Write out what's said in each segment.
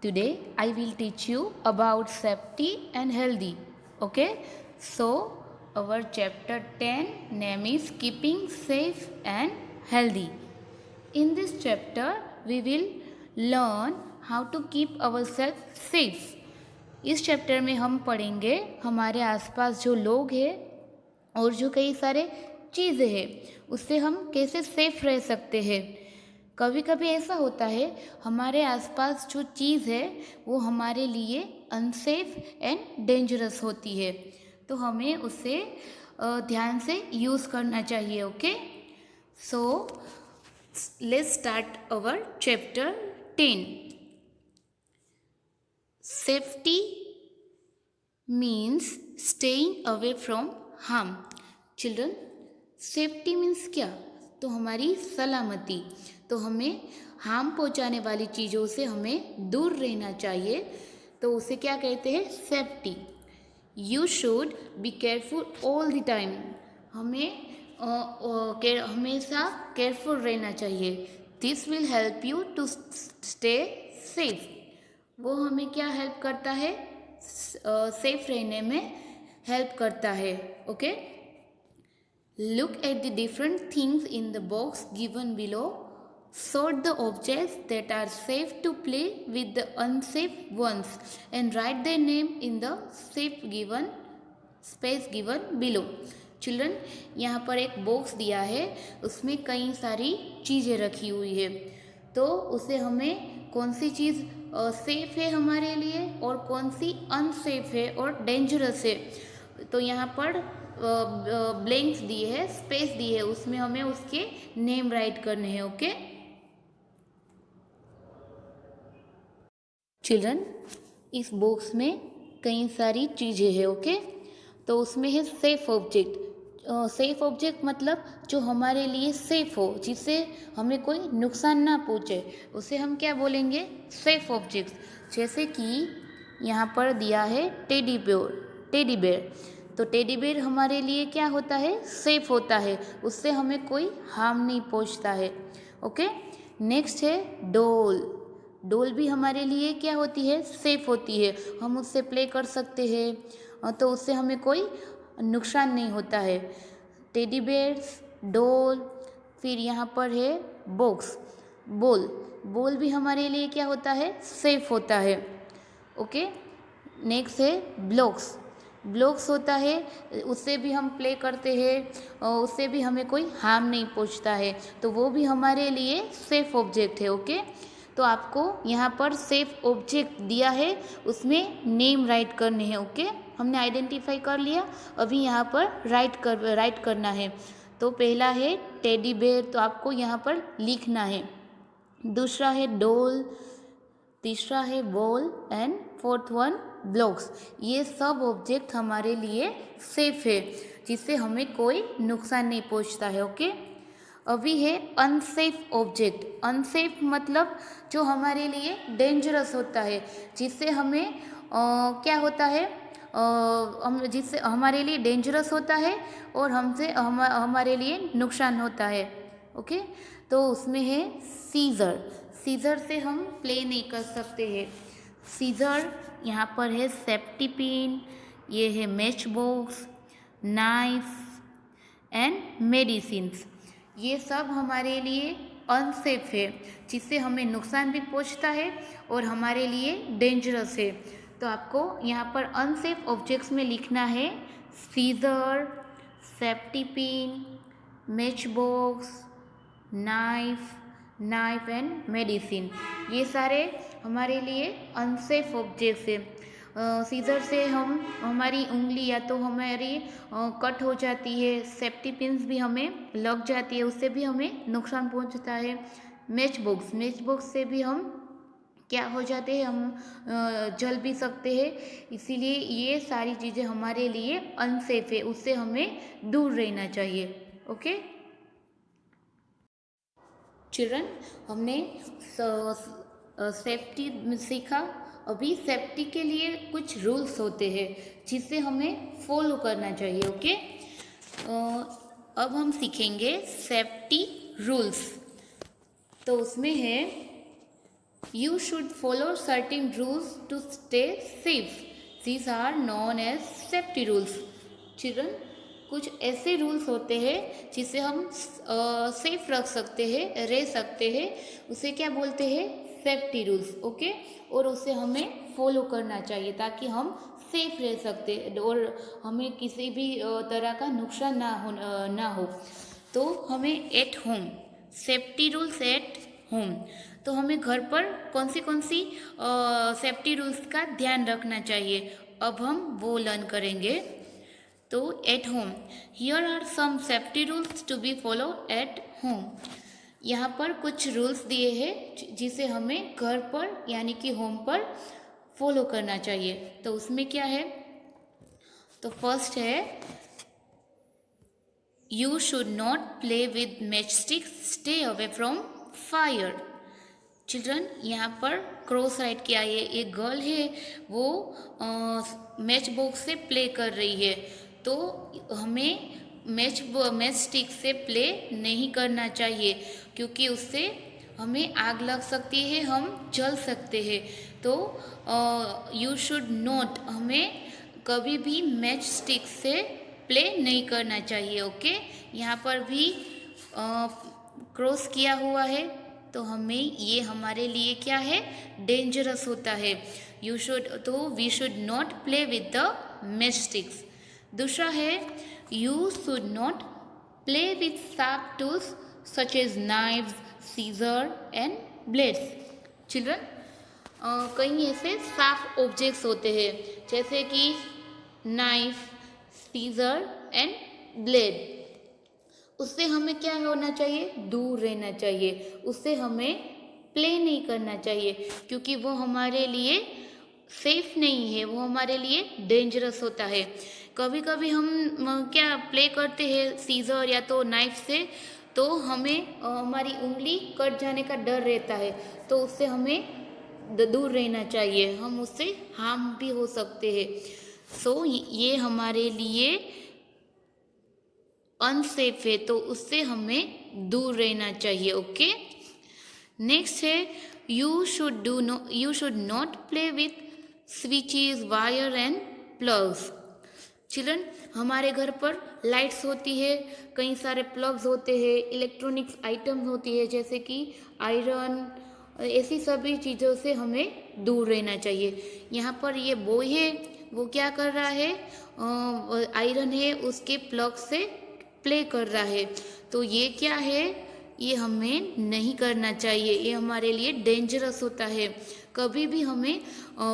Today I will teach you about safety and healthy. Okay, so our chapter 10 name is keeping safe and healthy. In this chapter we will learn how to keep ourselves safe. इस chapter में हम पढ़ेंगे हमारे आसपास जो लोग हैं और जो कई सारे चीज़ें हैं उससे हम कैसे सेफ रह सकते हैं। कभी कभी ऐसा होता है हमारे आसपास जो चीज़ है वो हमारे लिए अनसेफ एंड डेंजरस होती है, तो हमें उसे ध्यान से यूज़ करना चाहिए। Okay, so let's start our chapter 10। Safety means staying away from harm. Children, safety means क्या? तो हमारी सलामती। तो हमें हार्म पहुंचाने वाली चीज़ों से हमें दूर रहना चाहिए, तो उसे क्या कहते हैं? Safety. You should be careful all the time. हमें हमेशा केयरफुल रहना चाहिए। This will help you to stay safe. वो हमें क्या हेल्प करता है? सेफ रहने में हेल्प करता है। Okay, look at the different things in the box given below. Sort the objects that are safe to play with the unsafe ones and write their name in the safe given space given below. Children, यहाँ पर एक box दिया है, उसमें कई सारी चीज़ें रखी हुई है, तो उसे हमें कौन सी चीज़ सेफ है हमारे लिए और कौन सी अनसेफ है और डेंजरस है, तो यहाँ पर ब्लैंक्स दिए है, स्पेस दी है, उसमें हमें उसके नेम राइट करने हैं। ओके चिल्ड्रन, इस बॉक्स में कई सारी चीज़ें हैं। ओके, तो उसमें है सेफ ऑब्जेक्ट। सेफ ऑब्जेक्ट मतलब जो हमारे लिए सेफ हो, जिससे हमें कोई नुकसान ना पहुँचे, उसे हम क्या बोलेंगे? Safe objects. जैसे कि यहाँ पर दिया है टेडी बेयर। तो टेडी बेयर हमारे लिए क्या होता है? सेफ होता है, उससे हमें कोई हार्म नहीं पहुँचता है। ओके, नेक्स्ट है डॉल भी हमारे लिए क्या होती है? सेफ होती है, हम उससे प्ले कर सकते हैं, तो उससे हमें कोई नुकसान नहीं होता है। टेडी बेयर्स, डॉल, फिर यहाँ पर है बॉल भी हमारे लिए क्या होता है? सेफ होता है। ओके, नेक्स्ट है ब्लॉक्स होता है, उससे भी हम प्ले करते हैं और उससे भी हमें कोई हार्म नहीं पहुंचता है, तो वो भी हमारे लिए सेफ ऑब्जेक्ट है। ओके, तो आपको यहाँ पर सेफ ऑब्जेक्ट दिया है, उसमें नेम राइट करने हैं। ओके, हमने आइडेंटिफाई कर लिया, अभी यहाँ पर राइट करना है। तो पहला है टेडी बेयर, तो आपको यहाँ पर लिखना है। दूसरा है डॉल, तीसरा है ball and fourth one blocks. ये सब ऑब्जेक्ट हमारे लिए सेफ है, जिससे हमें कोई नुकसान नहीं पहुंचता है। ओके, अभी है अनसेफ ऑब्जेक्ट। अनसेफ मतलब जो हमारे लिए डेंजरस होता है, जिससे हमें क्या होता है? जिससे हमारे लिए डेंजरस होता है और हमारे लिए नुकसान होता है। ओके, तो उसमें है सीज़र से हम प्ले नहीं कर सकते हैं। सीज़र यहाँ पर है सेफ्टी पिन, ये है match box, knife and medicines. ये सब हमारे लिए अनसेफ है, जिससे हमें नुकसान भी पहुंचता है और हमारे लिए डेंजरस है। तो आपको यहाँ पर अनसेफ ऑब्जेक्ट्स में लिखना है scissor, safety pin, match box, knife and medicine. ये सारे हमारे लिए अनसेफ ऑब्जेक्ट्स हैं। सीज़र से हमारी उंगली या तो हमारी कट हो जाती है, सेफ्टी पिन्स भी हमें लग जाती है, उससे भी हमें नुकसान पहुंचता है। मैच बॉक्स से भी हम क्या हो जाते हैं? हम जल भी सकते हैं, इसीलिए ये सारी चीज़ें हमारे लिए अनसेफ है, उससे हमें दूर रहना चाहिए। ओके चिल्ड्रन, हमने सेफ्टी सीखा। अभी सेफ्टी के लिए कुछ रूल्स होते हैं जिसे हमें फॉलो करना चाहिए। ओके, अब हम सीखेंगे सेफ्टी रूल्स। तो उसमें है You should follow certain rules to stay safe. These are known as safety rules. Children, कुछ ऐसे रूल्स होते हैं जिसे हम सेफ रख सकते हैं, रह सकते हैं, उसे क्या बोलते हैं? Safety rules. ओके, और उसे हमें फॉलो करना चाहिए ताकि हम सेफ रह सकते और हमें किसी भी तरह का नुकसान ना हो. तो हमें at home, safety rules at home. तो हमें घर पर कौन सी सेफ्टी रूल्स का ध्यान रखना चाहिए, अब हम वो लर्न करेंगे. तो at home, here are some safety rules to be follow at home. यहाँ पर कुछ रूल्स दिए हैं जिसे हमें घर पर यानी कि होम पर फॉलो करना चाहिए. तो उसमें क्या है? तो फर्स्ट है, you should not play with match stick, stay away from fire. Children, यहाँ पर क्रॉस राइट किया है, एक गर्ल है वो मैच बॉक्स से प्ले कर रही है. तो हमें मैच स्टिक से प्ले नहीं करना चाहिए क्योंकि उससे हमें आग लग सकती है, हम जल सकते हैं. तो यू शुड नॉट, हमें कभी भी मैच स्टिक से प्ले नहीं करना चाहिए. ओके, यहाँ पर भी क्रॉस किया हुआ है तो हमें ये हमारे लिए क्या है? डेंजरस होता है. यू शुड, तो we should not play with the match sticks. दूसरा है, you should not play with sharp tools such as knives, scissor and blades. Children, कई ऐसे शार्प ऑब्जेक्ट्स होते हैं जैसे कि नाइफ, सीजर एंड ब्लेड. उससे हमें क्या होना चाहिए? दूर रहना चाहिए. उससे हमें प्ले नहीं करना चाहिए क्योंकि वो हमारे लिए सेफ नहीं है, वो हमारे लिए डेंजरस होता है. कभी कभी हम क्या प्ले करते हैं सीजर या तो नाइफ से, तो हमें हमारी उंगली कट जाने का डर रहता है. तो उससे हमें दूर रहना चाहिए, हम उससे हार्म भी हो सकते हैं. सो ये हमारे लिए अनसेफ है, तो उससे हमें दूर रहना चाहिए. ओके, नेक्स्ट है, you should not play with switches, wire and plugs. Children, हमारे घर पर लाइट्स होती है, कई सारे प्लग्स होते हैं, इलेक्ट्रॉनिक्स आइटम्स होती है जैसे कि आयरन, ऐसी सभी चीज़ों से हमें दूर रहना चाहिए. यहाँ पर ये बॉय है, वो क्या कर रहा है? आयरन है उसके प्लग से प्ले कर रहा है. तो ये क्या है? ये हमें नहीं करना चाहिए, ये हमारे लिए डेंजरस होता है. कभी भी हमें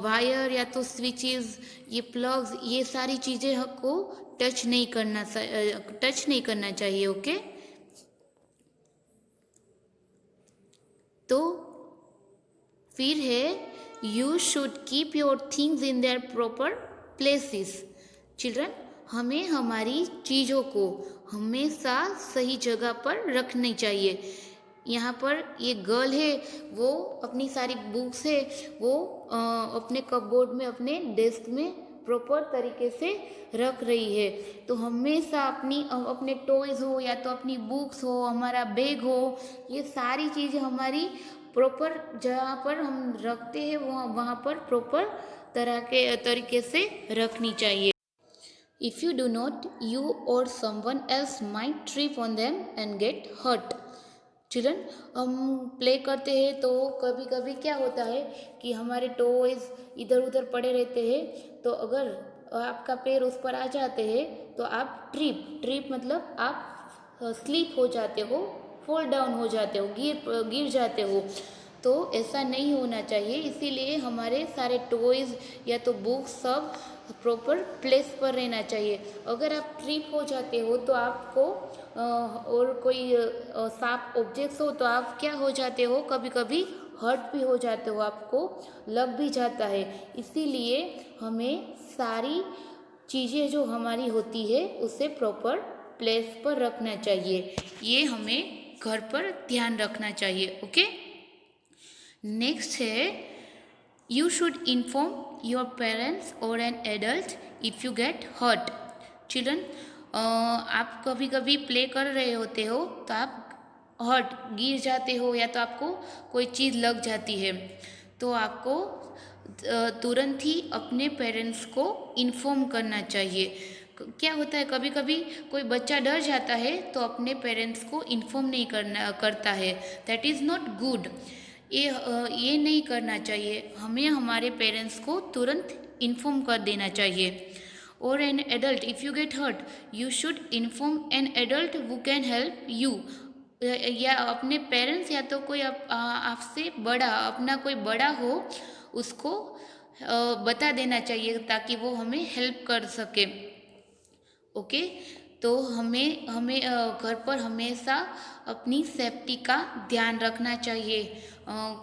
वायर या तो स्विचेस, ये प्लग्स, ये सारी चीज़ें को टच नहीं करना चाहिए. ओके, तो फिर है, you should keep your things in their proper places. Children, हमें हमारी चीज़ों को हमेशा सही जगह पर रखनी चाहिए. यहाँ पर ये गर्ल है, वो अपनी सारी बुक्स है वो अपने कपबोर्ड में, अपने डेस्क में प्रॉपर तरीके से रख रही है. तो हमेशा अपने टॉयज़ हो या तो अपनी बुक्स हो, हमारा बैग हो, ये सारी चीज़ें हमारी प्रॉपर जहाँ पर हम रखते हैं वहाँ पर प्रॉपर तरीके से रखनी चाहिए. If you do not, you or someone else might trip on them and get hurt. Children, हम प्ले करते हैं तो कभी कभी क्या होता है कि हमारे टॉयज़ इधर उधर पड़े रहते हैं. तो अगर आपका पैर उस पर आ जाते हैं तो आप ट्रिप मतलब आप स्लीप हो जाते हो, फॉल डाउन हो जाते हो, गिर जाते हो. तो ऐसा नहीं होना चाहिए, इसीलिए हमारे सारे टॉयज़ या तो बुक्स सब प्रॉपर प्लेस पर रहना चाहिए. अगर आप ट्रिप हो जाते हो तो आपको और कोई शार्प ऑब्जेक्ट्स हो तो आप क्या हो जाते हो? कभी कभी हर्ट भी हो जाते हो, आपको लग भी जाता है. इसीलिए हमें सारी चीज़ें जो हमारी होती है उसे प्रॉपर प्लेस पर रखना चाहिए. ये हमें घर पर ध्यान रखना चाहिए. ओके, नेक्स्ट है, you should inform your parents और an adult if you get hurt. Children, आप कभी कभी प्ले कर रहे होते हो तो आप हर्ट गिर जाते हो या तो आपको कोई चीज़ लग जाती है, तो आपको तुरंत ही अपने पेरेंट्स को इन्फॉर्म करना चाहिए। क्या होता है कभी कभी कोई बच्चा डर जाता है तो अपने पेरेंट्स को इन्फॉर्म नहीं करता है। That is not good. ये नहीं करना चाहिए। हमें हमारे पेरेंट्स को तुरंत इन्फॉर्म कर देना चाहिए। और an adult if you get hurt you should inform an adult who can help you. या अपने पेरेंट्स या तो कोई आपसे बड़ा, अपना कोई बड़ा हो, उसको बता देना चाहिए ताकि वो हमें हेल्प कर सके। ओके, तो हमें हमें घर पर हमेशा अपनी सेफ्टी का ध्यान रखना चाहिए।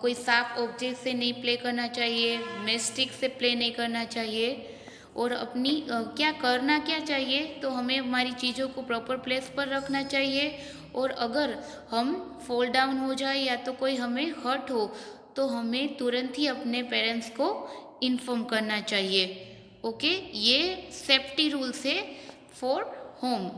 कोई साफ ऑब्जेक्ट से नहीं प्ले करना चाहिए, मैस्टिक से प्ले नहीं करना चाहिए। और अपनी क्या चाहिए, तो हमें हमारी चीज़ों को प्रॉपर प्लेस पर रखना चाहिए। और अगर हम फॉल डाउन हो जाए या तो कोई हमें हर्ट हो तो हमें तुरंत ही अपने पेरेंट्स को इन्फॉर्म करना चाहिए। ओके, ये सेफ्टी रूल्स है फॉर होम।